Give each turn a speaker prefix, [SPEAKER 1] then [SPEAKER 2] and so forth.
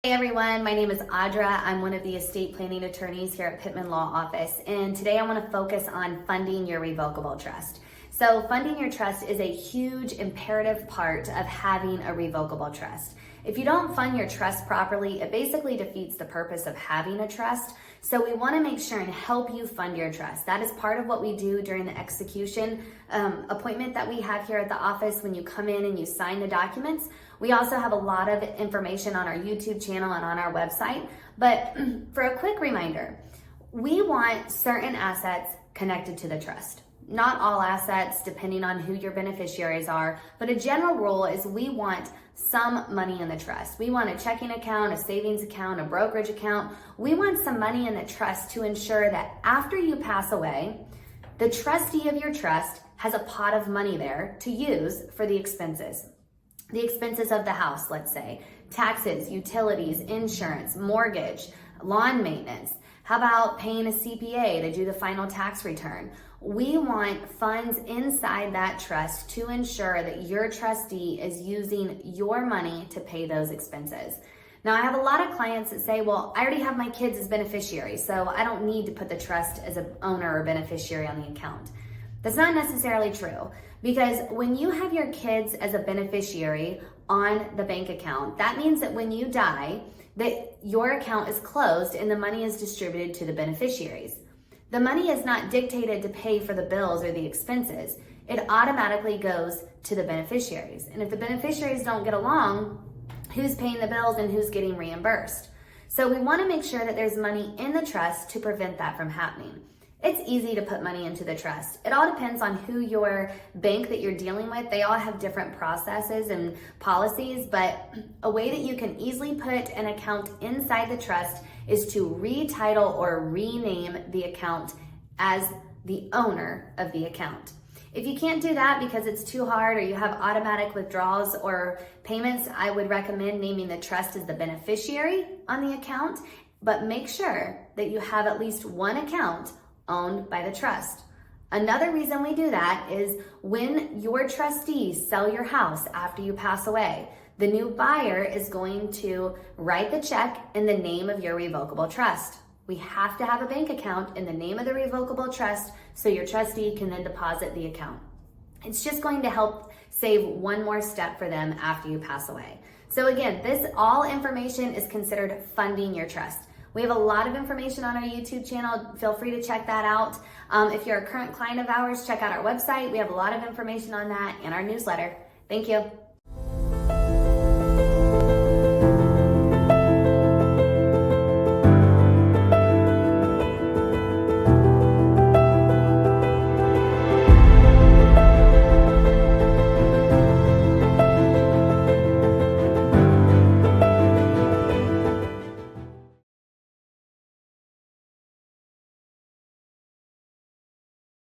[SPEAKER 1] Hey everyone, my name is Audra. I'm one of the estate planning attorneys here at Pittman Law Office, and today I want to focus on funding your revocable trust. So funding your trust is a huge imperative part of having a revocable trust. If you don't fund your trust properly, it basically defeats the purpose of having a trust. So we want to make sure and help you fund your trust. That is part of what we do during the execution appointment that we have here at the office when you come in and you sign the documents. We also have a lot of information on our YouTube channel and on our website. But for a quick reminder, we want certain assets connected to the trust. Not all assets, depending on who your beneficiaries are, but a general rule is we want some money in the trust. We want a checking account, a savings account, a brokerage account. We want some money in the trust to ensure that after you pass away, the trustee of your trust has a pot of money there to use for the expenses. The expenses of the house, let's say, taxes, utilities, insurance, mortgage, lawn maintenance. How about paying a CPA to do the final tax return? We want funds inside that trust to ensure that your trustee is using your money to pay those expenses. Now, I have a lot of clients that say, well, I already have my kids as beneficiaries, so I don't need to put the trust as an owner or beneficiary on the account. That's not necessarily true, because when you have your kids as a beneficiary on the bank account, that means that when you die, that your account is closed and the money is distributed to the beneficiaries. The money is not dictated to pay for the bills or the expenses. It automatically goes to the beneficiaries. And if the beneficiaries don't get along, who's paying the bills and who's getting reimbursed? So we want to make sure that there's money in the trust to prevent that from happening. It's easy to put money into the trust. It all depends on who your bank that you're dealing with. They all have different processes and policies, but a way that you can easily put an account inside the trust is to retitle or rename the account as the owner of the account. If you can't do that because it's too hard or you have automatic withdrawals or payments, I would recommend naming the trust as the beneficiary on the account, but make sure that you have at least one account owned by the trust. Another reason we do that is when your trustees sell your house after you pass away, the new buyer is going to write the check in the name of your revocable trust. We have to have a bank account in the name of the revocable trust so your trustee can then deposit the account. It's just going to help save one more step for them after you pass away. So again, this all information is considered funding your trust. We have a lot of information on our YouTube channel. Feel free to check that out. If you're a current client of ours, check out our website. We have a lot of information on that and our newsletter. Thank you.